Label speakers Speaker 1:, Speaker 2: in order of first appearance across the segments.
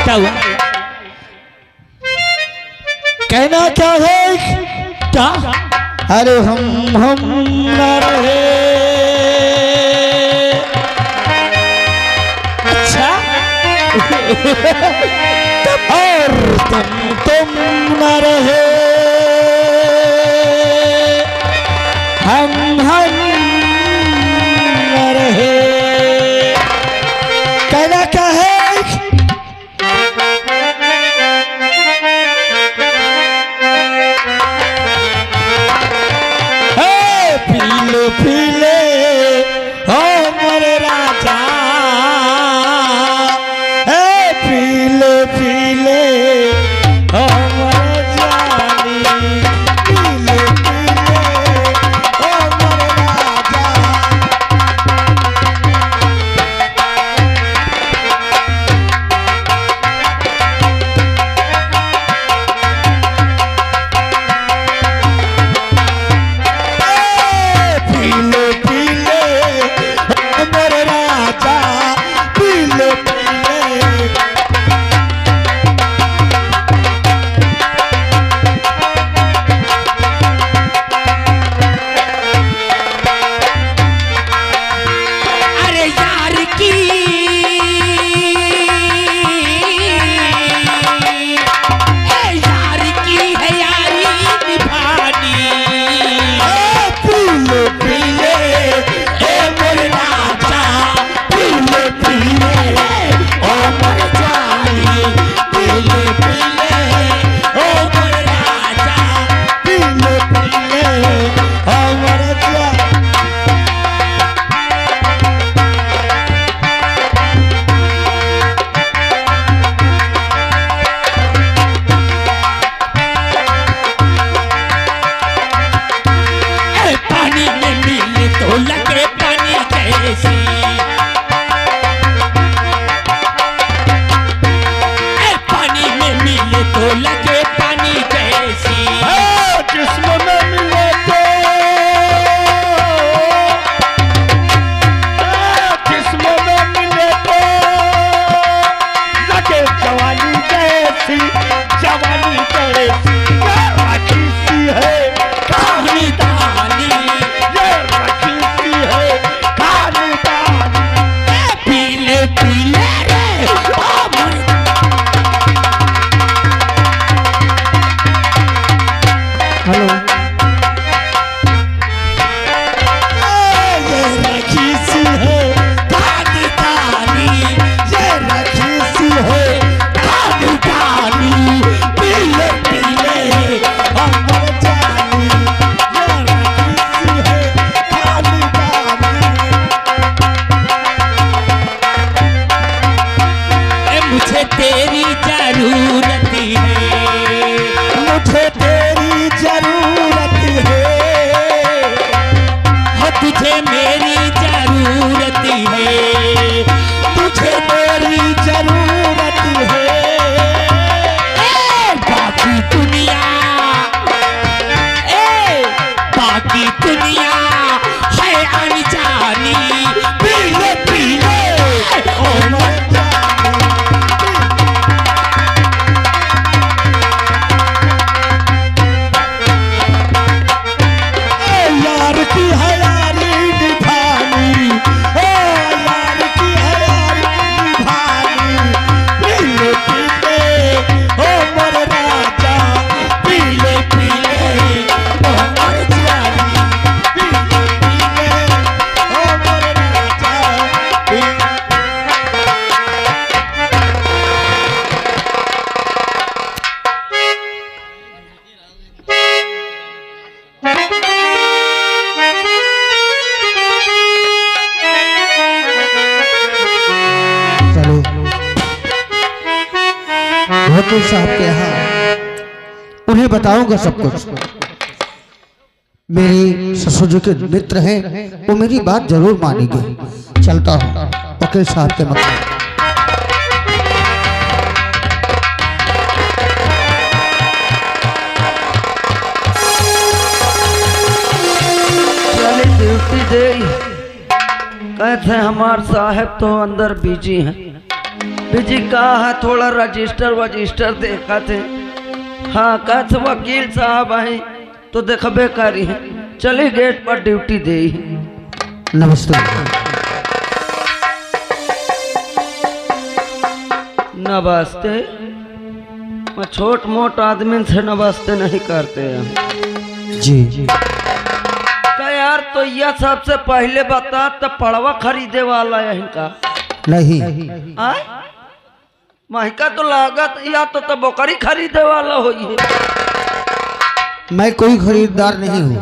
Speaker 1: क्या हुआ?
Speaker 2: कहना क्या है?
Speaker 1: क्या?
Speaker 2: अरे हम न रहे।
Speaker 1: अच्छा
Speaker 2: और तुम न रहे, हम न रहे। कहना क्या है? पीले ओ मोरे राजा, पीले पीले ओ मोरे जानी, पीले पीले ओ मोरे राजा। वकील साहब के यहाँ उन्हें बताऊंगा सब कुछ। मेरी ससुर जी के मित्र हैं, वो मेरी बात जरूर मानेंगे। चलता हूँ वकील साहब के मतलब।
Speaker 3: ड्यूटी दे कहते हमारे साहब तो अंदर बिजी हैं।
Speaker 1: बिजी कहा है थोड़ा रजिस्टर देखा थे। हाँ कथ वकील साहब आई तो देखबे करी है, चले गेट पर ड्यूटी दे।
Speaker 2: नमस्ते।
Speaker 1: नमस्ते। मैं छोट मोट आदमी से नमस्ते नहीं करते हैं
Speaker 2: जी।
Speaker 1: का यार तो यह सबसे पहले बता तो पड़वा खरीदे वाला है इनका
Speaker 2: नहीं।
Speaker 1: महका तो लागत या तो बकरी खरीदे वाला हो।
Speaker 2: मैं कोई खरीदार नहीं हूँ।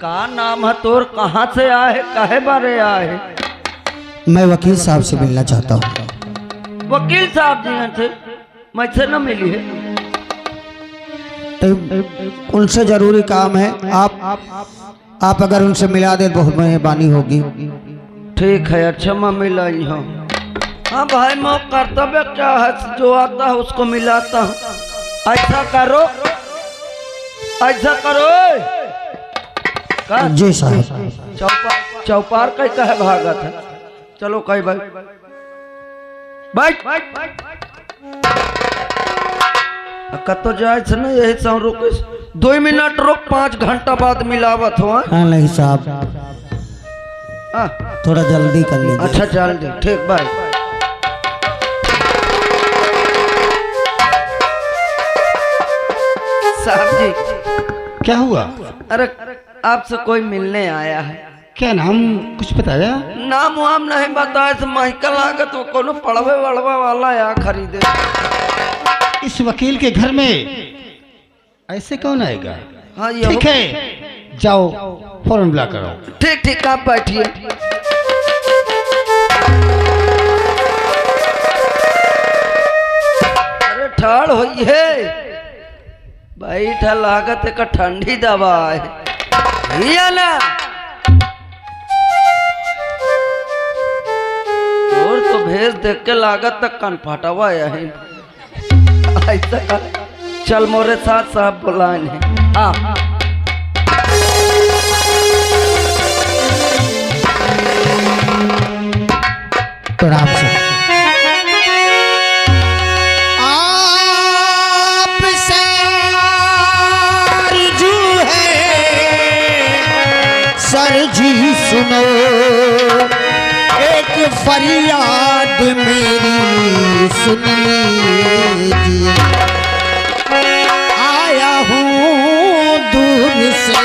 Speaker 1: का नाम है तोर, कहाँ से आए, काहे बारे आए?
Speaker 2: मैं वकील साहब से मिलना चाहता हूँ।
Speaker 1: वकील साहब जी थे, मुझसे न मिली है।
Speaker 2: उनसे जरूरी काम है। आप अगर उनसे मिला दे बहुत मेहरबानी होगी।
Speaker 1: ठीक है, अच्छा मैं मिलाई हूँ। हाँ भाई, मैं कर्तव्य क्या है, जो आता है उसको मिलाता हूँ। ऐसा करो, ऐसा करो।
Speaker 2: जी साहब।
Speaker 1: चौपार कहीं है भागत है। चलो कहीं भाई बैठ। कतो जाए से नहीं, यही सब रुक 2 मिनट रुक, 5 घंटा बाद मिलावत हो।
Speaker 2: हाँ नहीं साहब, थोड़ा जल्दी कर लीजिए।
Speaker 1: अच्छा जल्दी, ठीक भाई। साहब जी
Speaker 3: क्या हुआ?
Speaker 1: अरे आपसे कोई मिलने आया है।
Speaker 3: क्या नाम कुछ बताया?
Speaker 1: नाम वाम नहीं बताया, से महका लागत वो कोनो पड़वे वड़वा वाला या खरीदे।
Speaker 3: इस वकील के घर में ऐसे कौन आएगा?
Speaker 1: हाँ
Speaker 3: ठीक है, जाओ फौरन बुला करो।
Speaker 1: ठीक ठीक, आप बैठिए। अरे ठाड़ होई है बैठा, लागत एक ठंडी दवा है ना। और तो भेज देख के लागत तक कन फटावा है। ऐसा कर, चल मोरे साथ साहब बुलाए। हाँ
Speaker 2: प्रणाम सर। सर जी सुनो, एक फरियाद मेरी सुन लीजिए। आया हूँ दूर से,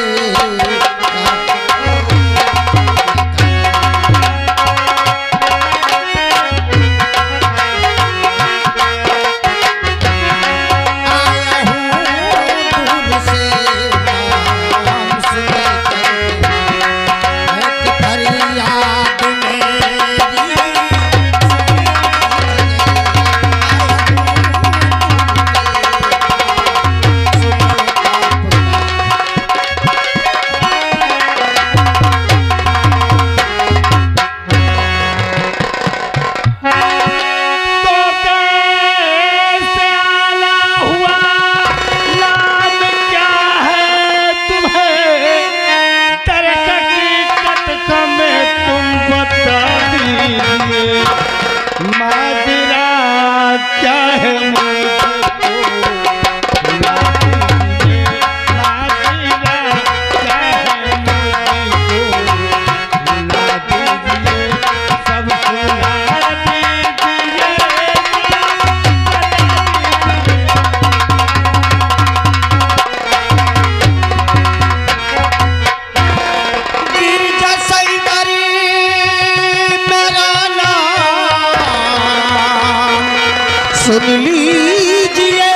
Speaker 2: सुन लीजिए।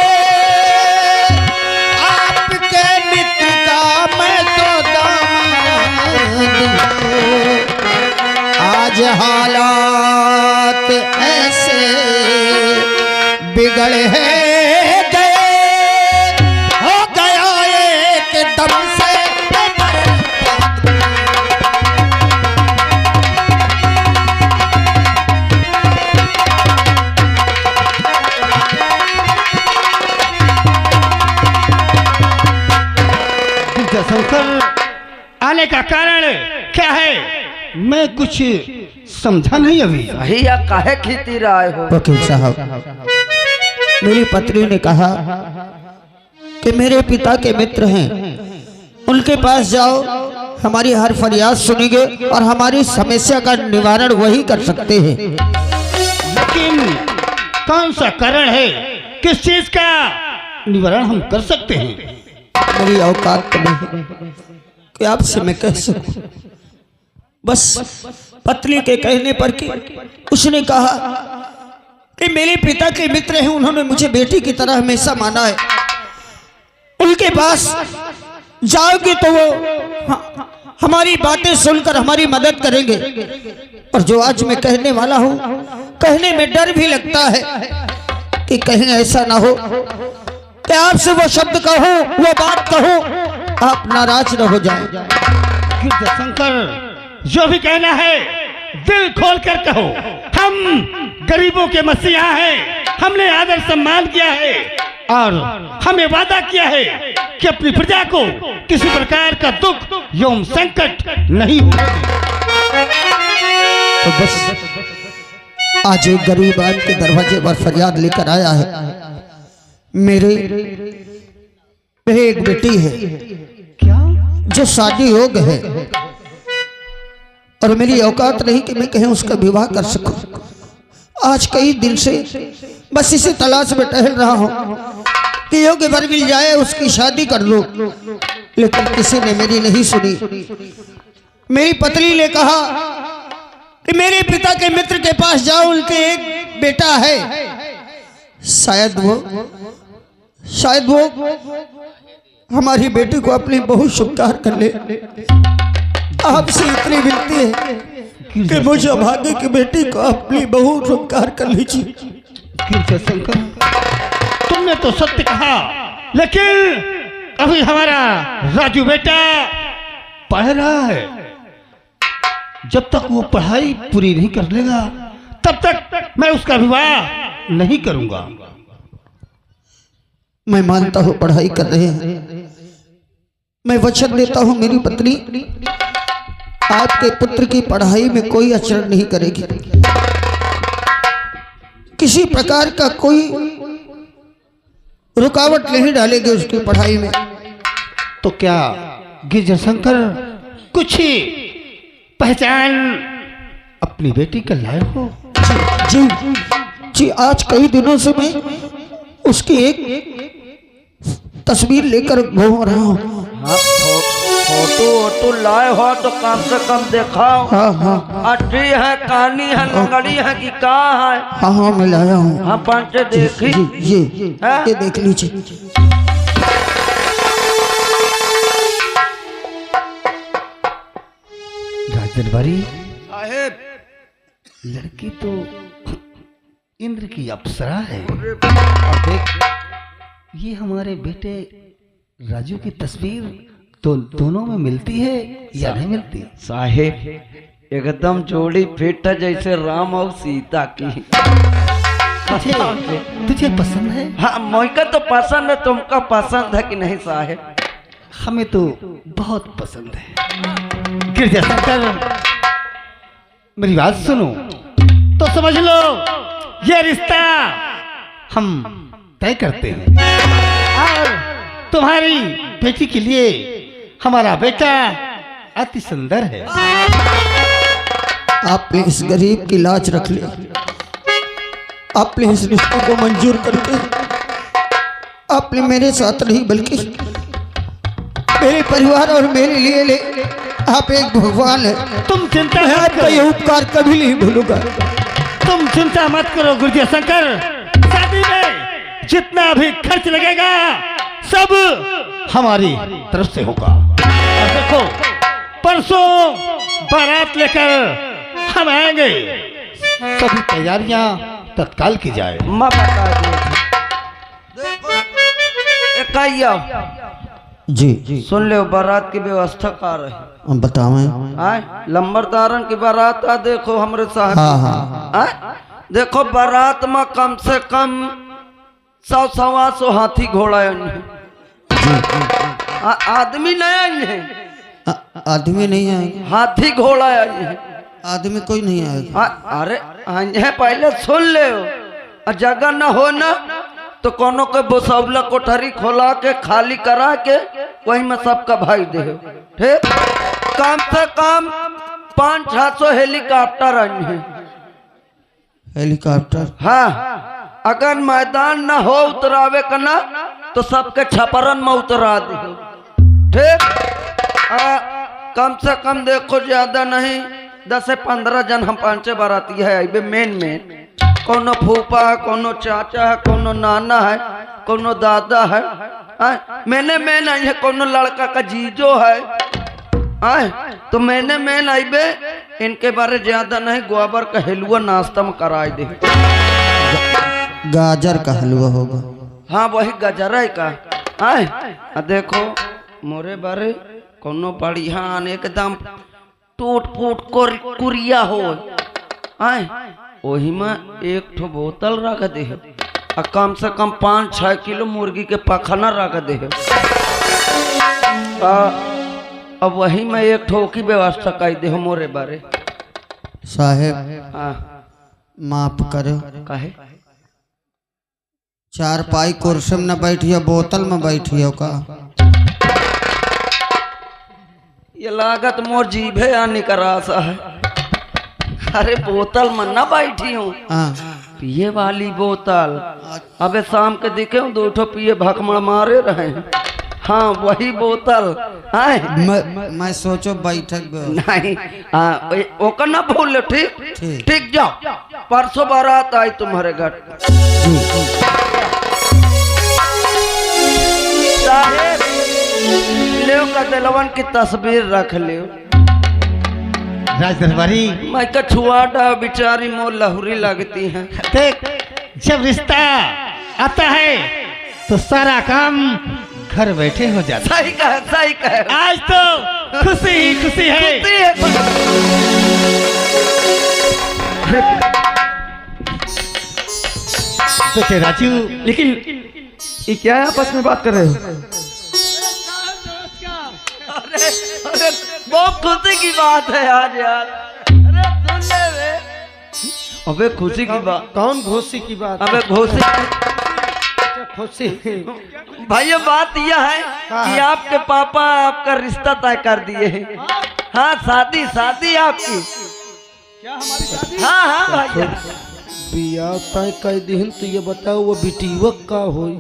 Speaker 2: आपके मित्र का मैं तो दामाद हूँ। आज हालात ऐसे बिगड़े गए, हो गया एक दम से।
Speaker 3: शंकर आने का कारण क्या है? मैं कुछ समझा नहीं अभी।
Speaker 1: भैया काहे खींची रहे हो?
Speaker 2: वकील साहब, मेरी पत्नी ने कहा कि मेरे पिता के मित्र हैं, उनके पास जाओ, हमारी हर फरियाद सुनेंगे और हमारी समस्या का निवारण वही कर सकते हैं।
Speaker 3: लेकिन कौन सा कारण है, किस चीज का निवारण हम कर सकते हैं?
Speaker 2: मेरी औकात तो नहीं कि आपसे मैं कह सकूं। बस पत्नी के कहने पर कि उसने कहा कि मेरे पिता के मित्र हैं, उन्होंने मुझे बेटी की तरह हमेशा माना है, उनके पास जाओगे तो वो हमारी बातें सुनकर हमारी मदद करेंगे। और जो आज मैं कहने वाला हूं, कहने में डर भी लगता है कि कहीं ऐसा ना हो कि आपसे वो शब्द कहो, वो बात कहो, आप नाराज न हो जाएं।
Speaker 3: शंकर, जो भी कहना है दिल खोल कर कहो। हम गरीबों के मसीहा हैं, हमने आदर सम्मान किया है और हमें वादा किया है कि अपनी प्रजा को किसी प्रकार का दुख एवं संकट नहीं होगा।
Speaker 2: तो बस आज एक गरीब आपके दरवाजे पर फरियाद लेकर आया है। मेरे एक बेटी है
Speaker 3: क्या?
Speaker 2: जो शादी योग्य है और मेरी औकात नहीं कि मैं कहीं उसका विवाह कर सकूं। आज कई दिन से बस इसी तलाश में टहल रहा हूं कि योग्य वर मिल जाए, उसकी शादी कर लो, लेकिन किसी ने मेरी नहीं सुनी। मेरी पत्नी ने कहा कि मेरे पिता के मित्र के पास जाओ, उनके एक बेटा है, शायद वो हमारी बेटी को अपनी बहू स्वीकार कर ले। आपसे इतनी विनती है कि मुझे भाग्य की बेटी को अपनी बहू स्वीकार कर लीजिए।
Speaker 3: शंकर, तुमने तो सत्य कहा, लेकिन अभी हमारा राजू बेटा पढ़ रहा है। जब तक वो पढ़ाई पूरी नहीं कर लेगा तब तक मैं उसका विवाह नहीं करूंगा।
Speaker 2: मैं मानता हूँ पढ़ाई कर रहे हैं, मैं वचन देता हूँ मेरी पत्नी आपके पुत्र की पढ़ाई में कोई अचरण नहीं करेगी, किसी प्रकार का कोई रुकावट नहीं डालेगी उसकी पढ़ाई में।
Speaker 3: तो क्या गिरजा शंकर कुछ पहचान अपनी बेटी का लाए हो?
Speaker 2: जी जी, आज कई दिनों से मैं उसकी एक तस्वीर लेकर घूम रहा हूँ।
Speaker 1: हाँ, फोटो लाए हो तो कम से कम दिखाओ।
Speaker 2: हाँ हाँ,
Speaker 1: अट्ठी है, कहानी है, लंगड़ी है कि कहाँ है?
Speaker 2: हाँ हाँ, मैं लाया हूँ।
Speaker 1: हाँ, पंच देखी।
Speaker 2: ये देख लीजिए।
Speaker 3: राजदरबारी
Speaker 1: साहेब,
Speaker 3: लड़की तो इंद्र की अप्सरा है। और देख, ये हमारे बेटे राजू की तस्वीर तो दोनों में मिलती है या नहीं मिलती?
Speaker 1: साहेब एकदम जोड़ी फिट है जैसे राम और सीता की।
Speaker 3: तुझे पसंद है?
Speaker 1: हाँ, मुझको तो पसंद है, तुमको पसंद है कि नहीं साहेब?
Speaker 3: हमें तो बहुत पसंद है। गिरजा शंकर, मेरी बात सुनो तो समझ लो, ये रिश्ता हम तय करते हैं और तुम्हारी बेटी के लिए हमारा बेटा अति सुंदर है।
Speaker 2: आपने इस गरीब की लाज रख ली, आपने इस रिश्ते को मंजूर करके आपने मेरे साथ नहीं बल्कि मेरे परिवार और मेरे लिए ले, आप एक भगवान है।
Speaker 3: तुम चिंता
Speaker 2: मैं
Speaker 3: मत
Speaker 2: आपका ये
Speaker 3: करो,
Speaker 2: उपकार कभी नहीं भूलूंगा।
Speaker 3: तुम चिंता मत करो गिरजा शंकर, शादी में जितना भी खर्च लगेगा सब हमारी तरफ से होगा। और देखो, परसों बारात लेकर हम आएंगे, सभी तैयारियां तत्काल की जाए।
Speaker 1: मैं बता दूं। देखो,
Speaker 2: जी
Speaker 1: सुन लो, बारात की व्यवस्था कर रहे
Speaker 2: बतावें।
Speaker 1: आए लंबरदारन की बारात आ, देखो हमरे साहब।
Speaker 2: हाँ हाँ,
Speaker 1: आए देखो, बारात में कम से कम 100-125 हाथी घोड़ा आदमी नहीं आए हैं,
Speaker 2: आदमी नहीं आएगा?
Speaker 1: हाथी घोड़ा आई है।
Speaker 2: आदमी कोई नहीं आएगा।
Speaker 1: अरे आई है, पहले सुन ले। और जगह न हो ना तो कोनो के बोसौला कोठरी खोला के खाली करा के वही में सबका भाई दे। ठीक, कम से कम 500-600 हेलीकॉप्टर आई है।
Speaker 2: हेलीकॉप्टर?
Speaker 1: हाँ, अगर मैदान न हो उतरावे का ना तो सबके छपरन में उतरा दे। ठीक, कम से कम देखो, ज्यादा नहीं, 10 से 15 जन हम 5 बाराती है। अबे मेन कोनो फूफा है, कोनो चाचा है, कोनो नाना है, कोनो दादा है। मैंने मेन आई है, कोनो लड़का का जीजो है। तो मैंने मेन आईबे, इनके बारे ज्यादा नहीं, गोबर का हलवा नाश्ता में कराए दे।
Speaker 2: गाजर का हलवा होगा?
Speaker 1: हाँ, वही गजरा का। देखो मोरे बारे कोनो बढ़िया एकदम टूट फूट कुरिया हो, वही में 1 ठो बोतल रख दे। और कम से कम 5-6 किलो मुर्गी के पखना रख दे। अब वही में 1 ठो की व्यवस्था कर दे मोरे बारे।
Speaker 2: साहेब माफ करो,
Speaker 1: काहे?
Speaker 2: 4 पाई कुर्सी में न बैठियो, बोतल में बैठियो का?
Speaker 1: ये लागत मोर जीभे आने का रासा है। अरे बोतल में न बैठी हूँ, पिए वाली बोतल। अबे शाम के दिखे 2 ठो पिए भकमड़ मारे रहे। हाँ, वही बोतल।
Speaker 2: मैं सोचो बैठक
Speaker 1: नहीं, ओकर ना भूल। ठीक ठीक, जाओ, परसों बारात आई तुम्हारे घर। साहेब ले का दिलवन की तस्वीर रख ले।
Speaker 3: राज दरबारी,
Speaker 1: मैं का छुआटा बिचारी मोर लहुरी लगती है।
Speaker 3: देख, जब रिश्ता आता है तो सारा काम घर बैठे हो जाता।
Speaker 1: सही कहे, सही कहे।
Speaker 3: आज तो खुशी ही खुशी है। देखिए राजू,
Speaker 1: लेकिन ये क्या है, आपस में बात कर रहे हो? अरे अरे बहुत खुशी की बात है आज यार। अरे सुन ले रे। अबे खुशी की बात?
Speaker 2: कौन खुशी की बात?
Speaker 1: अबे
Speaker 2: खुशी
Speaker 1: भाई, ये बात यह है कि आपके पापा आपका रिश्ता तय कर दिए हैं। हाँ, शादी आपकी।
Speaker 2: क्या हमारी शादी?
Speaker 1: हाँ हाँ भैया,
Speaker 2: बिया तय कर दिन। तो ये बताओ वो बिटिवक का होई?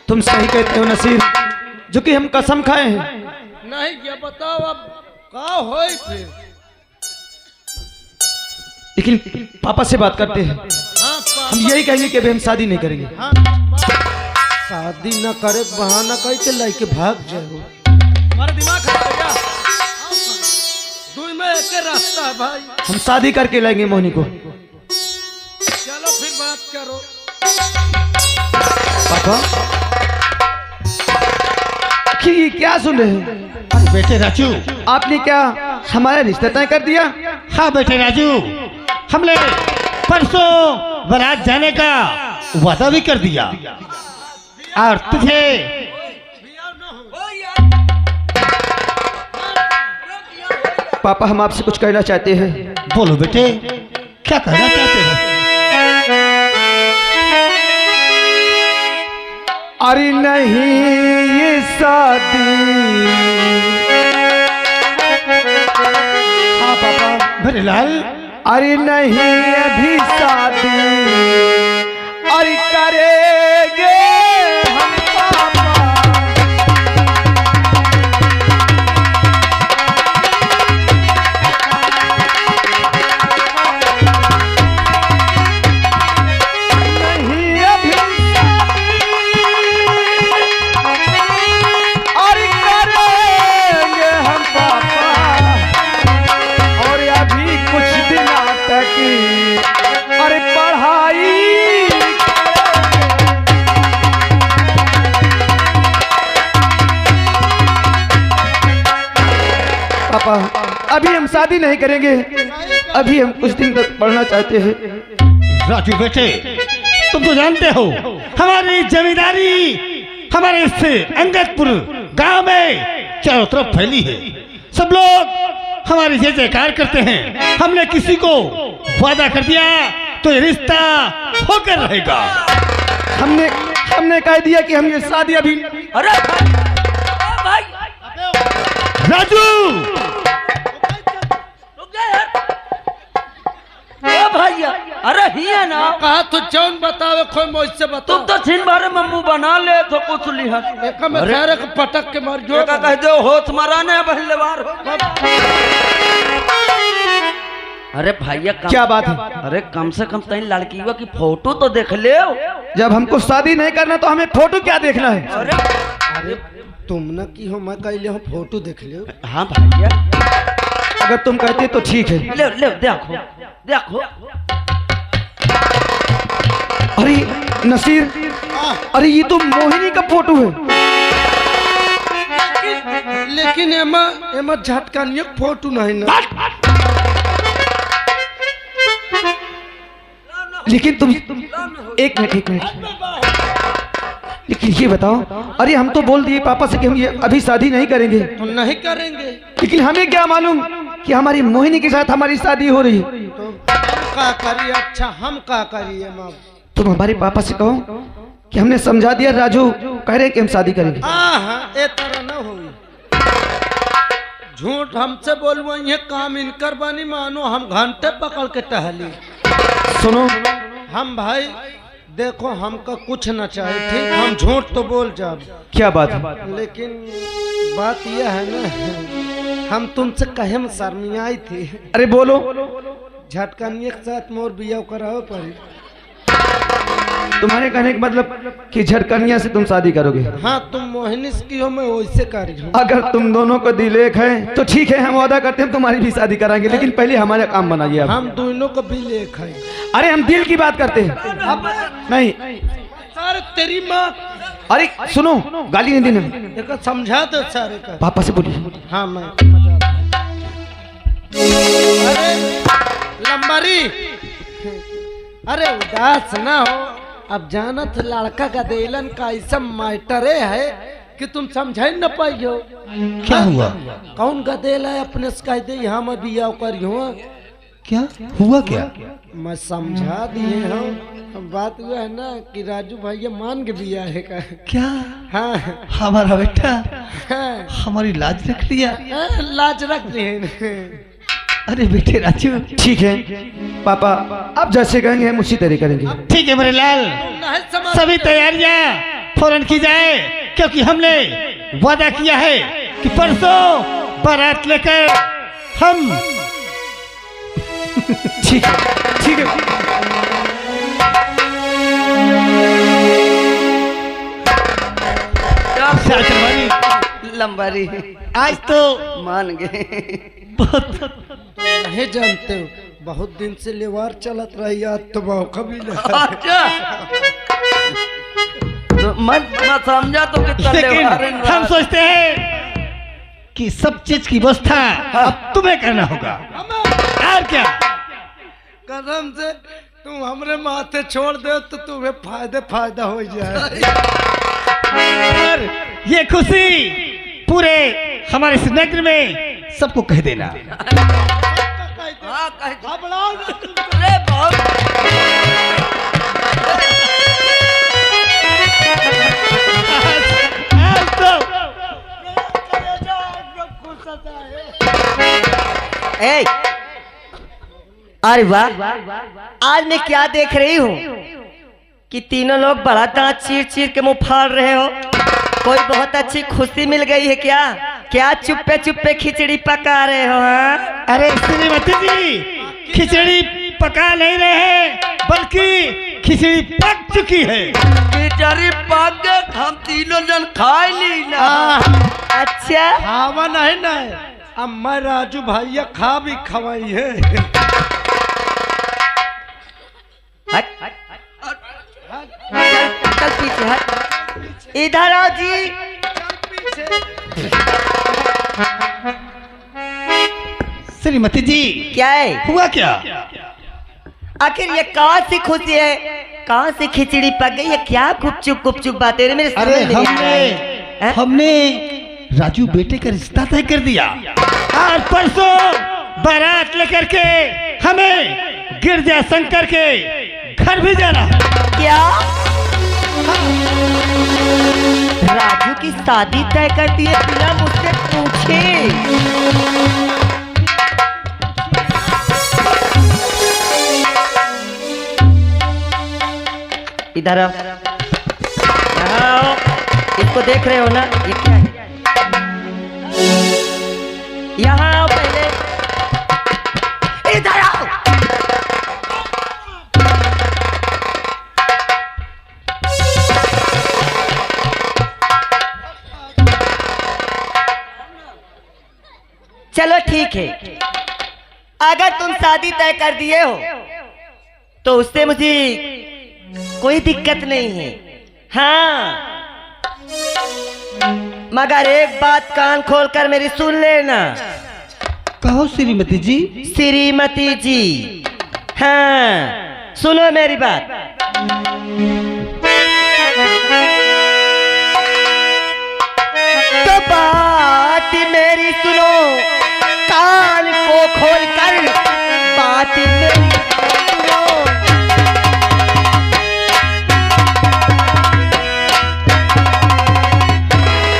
Speaker 4: तुम सही कहते हो नसीर, जो कि हम कसम खाए हैं।
Speaker 2: नहीं, ये बताओ अब का होई फिर?
Speaker 4: लेकिन पापा से बात करते हैं। हम यही कहेंगे कि अभी हम शादी नहीं करेंगे।
Speaker 2: शादी न करे बहाना कह के लेके भाग जाओ।
Speaker 1: हमारा दिमाग खराब हो गया। 2 में एक रास्ता है भाई।
Speaker 4: हम शादी करके लाएंगे मोहिनी को।
Speaker 1: चलो फिर बात करो।
Speaker 4: पापा कि क्या सुन रहे हैं?
Speaker 3: अरे बेटे राजू,
Speaker 4: आपने क्या हमारा रिश्ता तय कर दिया?
Speaker 3: हाँ बेटे राजू, हमने परसों बारात जाने का वादा भी कर दिया। और तुझे
Speaker 4: पापा, हम आपसे कुछ कहना चाहते हैं।
Speaker 3: बोलो बेटे, क्या कहना चाहते हो?
Speaker 4: अरे नहीं ये शादी।
Speaker 3: हाँ पापा। मेरे लाल,
Speaker 4: अरे नहीं अभी शादी, अरे करेंगे हम पापा। नहीं अभी शादी, अरे करेंगे हम पापा। और अभी कुछ दिन तक अरे पढ़ाई। पापा, अभी हम शादी नहीं करेंगे। अभी हम कुछ दिन तक पढ़ना चाहते हैं।
Speaker 3: राजू बेटे, तुम तो जानते हो हमारी जमींदारी हमारे इस अंगदपुर गांव में चारों तरफ फैली है। सब लोग हमारी जय जयकार करते हैं। हमने किसी को वादा कर दिया तो ये रिश्ता होकर रहेगा।
Speaker 4: हमने कह दिया कि हम ये शादी अभी।
Speaker 1: अरे भाई
Speaker 3: राजू,
Speaker 1: रुक जा यार। ओ भैया, अरे ही है ना
Speaker 5: कहा तो जौन बतावे कोई मुझसे बता।
Speaker 1: तुम तो छिन भरे मम्मू बना ले तो कुछ लिहा।
Speaker 5: एक में सारे को पटक के मार जो
Speaker 1: का कह दो होश मराने बहलेवार हो। अरे भैया
Speaker 4: क्या बात है?
Speaker 1: अरे कम से कम तीन लड़कियों की फोटो तो देख ले।
Speaker 4: जब हमको शादी नहीं करना तो हमें फोटो क्या देखना है?
Speaker 5: अरे तुम न की हो मैं कह ले हो फोटो देख लियो।
Speaker 1: हाँ भैया,
Speaker 4: अगर तुम कहते तो ठीक है।
Speaker 1: ले ले देखो देखो।
Speaker 4: अरे नसीर, अरे ये तो मोहिनी का फोटो है।
Speaker 5: लेकिन एमा झटका नहीं फोटो नहीं ना।
Speaker 4: लेकिन तुम एक मिनट लेकिन ये बताओ, अरे हम तो बोल दिए पापा से कि हम ये अभी शादी नहीं करेंगे।
Speaker 5: तो नहीं करेंगे।
Speaker 4: लेकिन हमें क्या मालूम कि हमारी मोहिनी के साथ हमारी शादी हो रही है।
Speaker 5: तो का करिए? अच्छा हम का करिए? माँ
Speaker 4: तुम हमारे पापा से कहो कि हमने समझा दिया, राजू कह रहे कि हम शादी करेंगे।
Speaker 5: हाँ ए तरह न हो। झूठ हमसे बोलवा ये काम इनकर बनी मानो हम घंटे पकड़ के टहली।
Speaker 4: सुनो,
Speaker 5: हम भाई देखो हमका कुछ न चाहिए, ठीक? हम झूठ तो बोल जाब।
Speaker 4: क्या बात है?
Speaker 5: लेकिन बात यह है ना, हम तुमसे कहे में शर्मियाई थी।
Speaker 4: अरे बोलो।
Speaker 5: झटकनिए के साथ मोर बिया कराओ पड़ी।
Speaker 4: तुम्हारे कहने का मतलब कि झटकनिया से तुम शादी करोगे?
Speaker 5: हाँ, तुम मोहिनी की हो, मैं वैसे कर रही हूँ।
Speaker 4: अगर तुम दोनों को दिल एक है तो ठीक है, हम वादा करते हैं तुम्हारी भी शादी कराएंगे, लेकिन पहले हमारा काम बनाइए आप।
Speaker 5: हम दोनों को भी लेख है।
Speaker 4: अरे हम दिल की बात करते हैं। नहीं,
Speaker 5: सारे तेरी माँ।
Speaker 4: अरे सुनो, गाली नहीं देना।
Speaker 5: देखो समझा दो सारे का।
Speaker 4: पापा से बोलिए।
Speaker 5: हाँ मैं मजा। अरे लंबारी, अरे उदास ना हो। अब जानत लड़का का देलन का ऐसा मैटरे है कि तुम समझ न पाइयो।
Speaker 3: क्या हुआ?
Speaker 5: कौन गदेल है अपने से कह दे यहाँ मैं बिया करियो।
Speaker 3: क्या हुआ? क्या
Speaker 5: मैं समझा दिए हूँ। बात हुआ है ना कि राजू भैया मान के बिया है का।
Speaker 3: क्या?
Speaker 5: हाँ
Speaker 3: हमारा बेटा
Speaker 5: हाँ,
Speaker 3: हमारी लाज रख लिया।
Speaker 5: लाज रख रहे।
Speaker 3: अरे बेटे राजू,
Speaker 4: ठीक है पापा, आप जैसे कहेंगे हम उसी तरह करेंगे।
Speaker 3: ठीक है मेरे लाल, सभी तैयारियां फौरन की जाए, क्योंकि हमने वादा किया है कि परसों बारात लेकर हम।
Speaker 4: ठीक है, ठीक है।
Speaker 1: लंबारी
Speaker 3: आज तो
Speaker 1: मान गए।
Speaker 3: बहुत
Speaker 5: नहीं जानते हो, बहुत दिन से लेवार चलत रही, आज तो मौका भी
Speaker 1: अच्छा तो मत समझा तो कितना
Speaker 3: लेकिन
Speaker 1: लेवार
Speaker 3: हम सोचते हैं कि सब चीज की व्यवस्था अब तुम्हें करना होगा। और क्या?
Speaker 5: कसम से तुम हमरे माथे छोड़ दो तो तुम्हें फायदा हो जाए।
Speaker 3: और ये खुशी पूरे हमारे इस नगर में सबको कह देना।
Speaker 1: हाँ, अरे बहुत
Speaker 3: आज तो
Speaker 6: अरे वाह, आज मैं क्या देख रही हूँ कि तीनों लोग बड़ा तड़ा चीर चीर के मुंह फाड़ रहे हो। कोई बहुत अच्छी खुशी मिल गई है क्या? क्या चुप्पे चुप्पे खिचड़ी पका रहे हो? हाँ?
Speaker 3: अरे श्रीमती जी, खिचड़ी पका नहीं रहे हैं, बल्कि खिचड़ी पक चुकी है।
Speaker 1: खिचड़ी पक गए, हम तीनों जन खाए ली ना।
Speaker 6: अच्छा,
Speaker 5: खावा नहीं ना, अब मैं राजू भैया खा भी खवाई है।
Speaker 6: हट चल पीछे हट। इधर आओ जी।
Speaker 3: श्रीमती जी,
Speaker 6: क्या है?
Speaker 3: हुआ क्या?
Speaker 6: आखिर ये कहाँ से खुशी है? कहाँ से खिचड़ी पक गई है? क्या गुपचुप गुपचुप बातें मेरे
Speaker 3: अरे
Speaker 6: समझ में नहीं आ रहा है। हैं?
Speaker 3: हमने राजू बेटे का रिश्ता तय कर दिया और परसों बारात लेकर के हमें गिरजा शंकर के घर भी जाना है।
Speaker 6: क्या राजू की शादी तय कर दी है बिना मुझसे पूछे? इधर आओ, यहाँ आओ। इसको देख रहे हो ना, ये क्या है? यहाँ आओ पहले, इधर आओ। चलो ठीक है, अगर तुम शादी तय कर दिए हो तो उससे मुझे कोई दिक्कत नहीं है। हाँ, मगर एक बात कान खोलकर मेरी सुन लेना।
Speaker 3: कहो श्रीमती जी।
Speaker 6: श्रीमती जी, हाँ सुनो मेरी बात। तो बात मेरी सुनो, कान को खोलकर बात मेरी सुनो।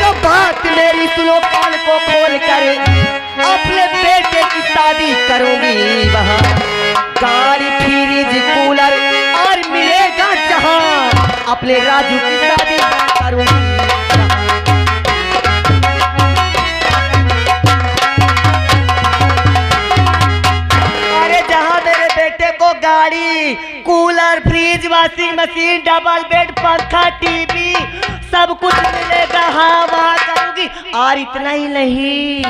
Speaker 6: तो बात मेरी सुनो, कान को खोलकर अपने बेटे की शादी करूंगी वहाँ गाड़ी फ्रिज कूलर और मिलेगा जहाँ अपने राजू की शादी करूंगी। अरे जहाँ मेरे बेटे को गाड़ी cooler fridge washing machine double bed पंखा टीवी सब कुछ मिलेगा, हाँ वहाँ करूंगी। और इतना ही नहीं,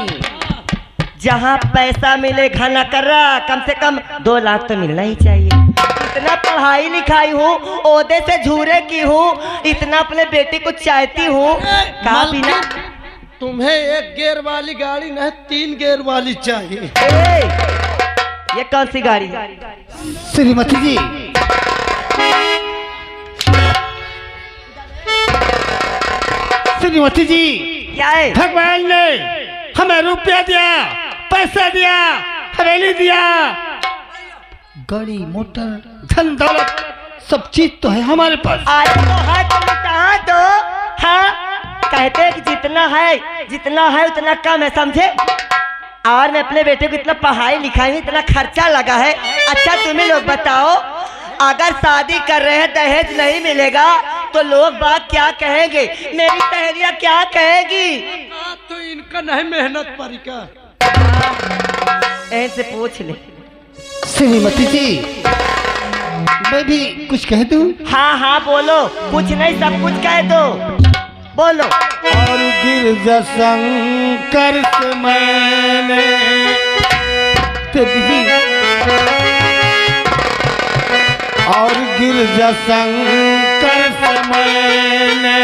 Speaker 6: जहाँ पैसा मिले खाना कर रहा, कम से कम 2 लाख तो मिलना ही चाहिए। इतना पढ़ाई लिखाई हूँ, ओहदे से झूरे की हूँ, इतना अपने बेटे को चाहती हूँ। कहा बिना
Speaker 5: तुम्हें 1 गियर वाली गाड़ी नहीं 3 गियर वाली चाहिए।
Speaker 6: ये कौन सी गाड़ी है?
Speaker 3: श्रीमती जी, श्रीमती जी,
Speaker 6: क्या है?
Speaker 3: भगवान ने हमें रुपया दिया, पैसा दिया, हवेली दिया, गाड़ी मोटर धन दौलत सब चीज तो है हमारे पास।
Speaker 6: आज तो है तो लुटा दो। हाँ, कहते हैं कि जितना है उतना कम है, समझे? और मैं अपने बेटे को इतना पढ़ाई लिखाई में इतना खर्चा लगा है। अच्छा तुम्हें लोग बताओ, अगर शादी कर रहे हैं दहेज नहीं मिलेगा तो लोग बात क्या कहेंगे? मेरी सहेलियां क्या कहेगी?
Speaker 5: तो इनका नहीं मेहनत परी का।
Speaker 6: ऐसे पूछ ले।
Speaker 3: श्रीमती जी, मैं भी कुछ कह दूं?
Speaker 6: हाँ हाँ बोलो, कुछ नहीं सब कुछ कह दो, बोलो।
Speaker 3: और गिरजा शंकर से मैंने और गिरजा शंकर से मैंने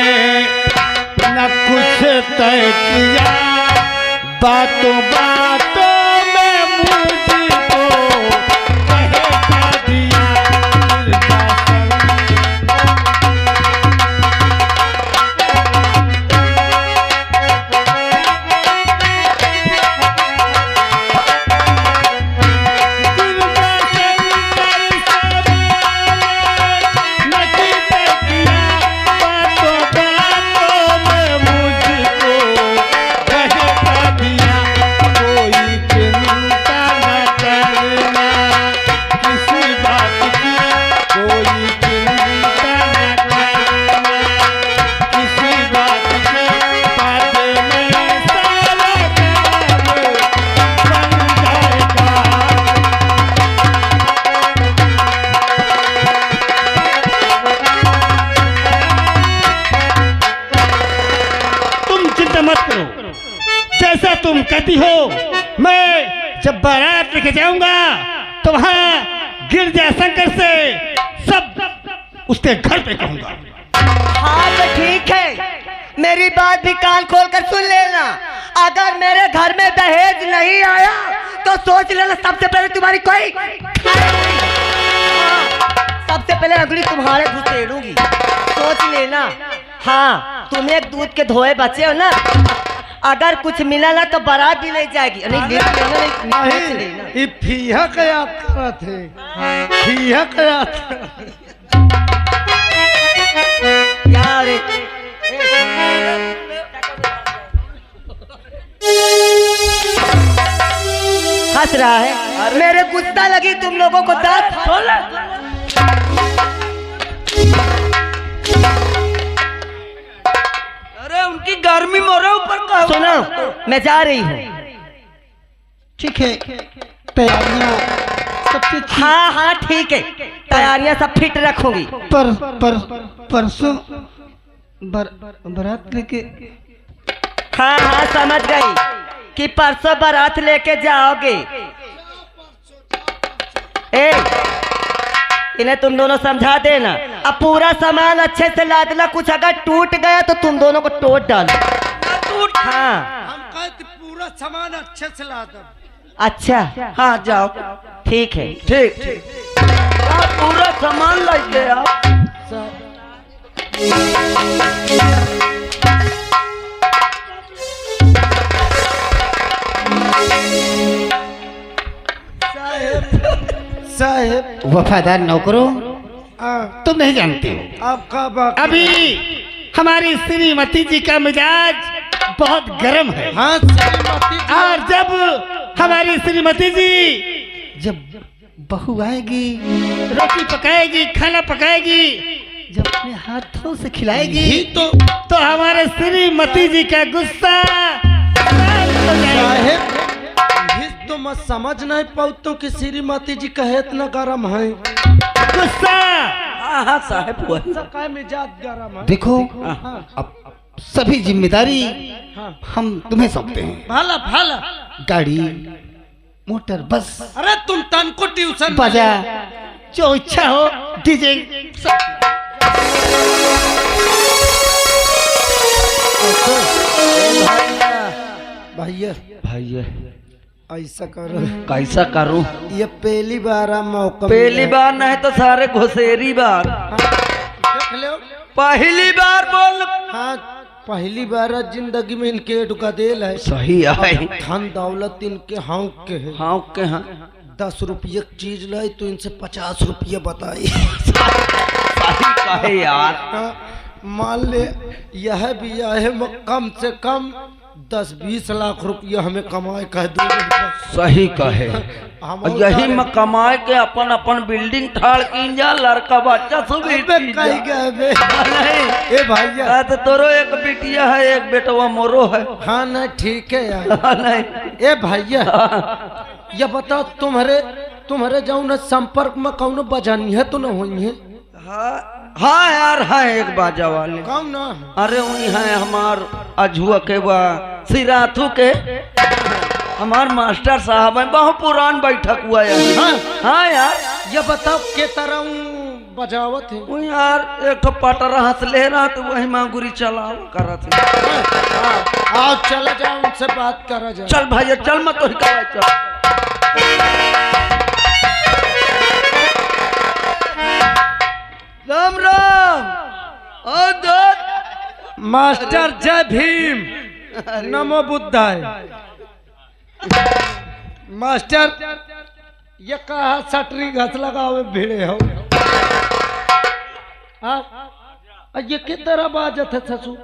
Speaker 3: न कुछ तय किया, बातों बातों में मुझको कहता दिया गिरजा जैसा तुम कहती हो, मैं जब बारात लेके जाऊंगा तो वहाँ गिरजा शंकर से सब उसके घर पे कहूंगा।
Speaker 6: हाँ तो ठीक है, मेरी बात भी कान खोलकर सुन लेना। अगर मेरे घर में दहेज नहीं आया तो सोच लेना सबसे पहले तुम्हारी कोई सबसे पहले अंगुली तुम्हारे घुसेड़ूंगी, सोच लेना। हाँ, तुम एक दूध के धोए बचे हो ना, अगर कुछ मिला ना तो बारात भी ले जाएगी। नहीं ले
Speaker 5: नहीं ये फिया का याद करत है, फिया का याद
Speaker 6: यार हंस रहा है। मेरे गुस्सा लगी तुम लोगों को। दांत
Speaker 1: अरे उनकी गर्मी मोरे ऊपर का
Speaker 6: सुनो, मैं जा रही हूँ।
Speaker 2: ठीक है, तैयारियां सबसे
Speaker 6: हाँ हाँ ठीक है, तैयारियां सब फिट रखूंगी।
Speaker 2: परसों बारात लेके।
Speaker 6: हाँ हाँ समझ गई कि परसों बारात लेके जाओगे। ए इन्हें तुम दोनों समझा देना। अब पूरा सामान अच्छे से ला देना, कुछ अगर टूट गया तो तुम दोनों को तोड़ डालो। हाँ
Speaker 5: हम कहते पूरा सामान अच्छे से ला दो।
Speaker 6: अच्छा
Speaker 1: हाँ जाओ,
Speaker 6: ठीक है।
Speaker 1: ठीक ठीक आप पूरा सामान लाइए आप।
Speaker 5: साहेब
Speaker 3: वफादार नौकरों,
Speaker 5: हाँ,
Speaker 3: तुम नहीं जानते हो,
Speaker 5: आपका बाकी
Speaker 3: अभी हमारी श्रीमती जी का मिजाज बहुत गर्म है।
Speaker 5: हाँ श्रीमती जी,
Speaker 3: और जब हमारी श्रीमती जी जब बहू आएगी, रोटी पकाएगी, खाना पकाएगी, जब अपने हाथों से खिलाएगी
Speaker 5: यही
Speaker 3: तो हमारे श्रीमती जी का गुस्सा शांत हो जाएगा।
Speaker 5: साहेब हिस तो मैं समझ नहीं पाऊँ कि श्रीमती जी कहे इतना गरम है।
Speaker 3: गुस्सा
Speaker 1: हाँ हाँ साहब वही।
Speaker 5: का मिजाज गरम है।
Speaker 3: देखो,
Speaker 5: हाँ
Speaker 3: अब सभी जिम्मेदारी
Speaker 5: हाँ
Speaker 3: हम तुम्हें सौंपते हैं।
Speaker 5: भला भला।
Speaker 3: गाड़ी, मोटर, बस,
Speaker 5: अरे तुम तन को ट्यूशन
Speaker 3: बाजा, जो इच्छा हो, डीजे,
Speaker 5: भैया
Speaker 1: भैया
Speaker 5: ऐसा करो,
Speaker 1: कैसा करूं?
Speaker 5: ये पहली बार मौका
Speaker 1: पहली बार नहीं तो सारे घुसेरी बार।
Speaker 5: देख लो।
Speaker 1: पहली बार बोल।
Speaker 5: हाँ पहली बार जिंदगी में इनके ढुका देल है।
Speaker 1: सही है।
Speaker 5: धन दौलत इनके हाँक के है।
Speaker 1: हाँ के हाँ
Speaker 5: 10 रुपये की चीज लाई तो इनसे 50 रुपये बताई।
Speaker 1: सही कहे यार।
Speaker 5: हाँ, मान ले यह भी यह कम से कम 10-20 लाख रुपया हमें कमाए कह दो।
Speaker 1: सही कहे।
Speaker 5: हम
Speaker 1: यही में कमाए के अपन अपन बिल्डिंग ठाड़ कीन जा, लड़का बच्चा सब
Speaker 5: कही गए बे।
Speaker 1: नहीं
Speaker 5: ए भैया
Speaker 1: तो तोरो एक बिटिया है, एक बेटवा मोरो है।
Speaker 5: हाँ ना ठीक है यार।
Speaker 1: नहीं
Speaker 5: ए भैया ये बताओ तुम्हारे जाऊँ ना संपर्क में कौन बजानी है तो न हुई है?
Speaker 1: हाँ यार है एक बाजा वाले।
Speaker 5: कौन ना?
Speaker 1: अरे उन्हीं है हमार अझुआ के बा सिराथू के हमार मास्टर साहब है, बहुत पुरान बैठक हुआ है।
Speaker 5: हाँ,
Speaker 1: हाँ यार
Speaker 5: ये बताओ के तरह बजावत है।
Speaker 1: वो यार एक पटरा हंस ले रहा तो वही मांगुरी चलाओ करा थे।
Speaker 5: आओ चला जाओ उनसे बात करा जाए।
Speaker 1: चल भैया चल मत तो हिकाया चल। राम राम।
Speaker 5: मास्टर जय भीम, नमो बुद्धाय। मास्टर ये कहा सटरी घस लगावे भिड़े हो। ये के तरह बाजत है ससुर?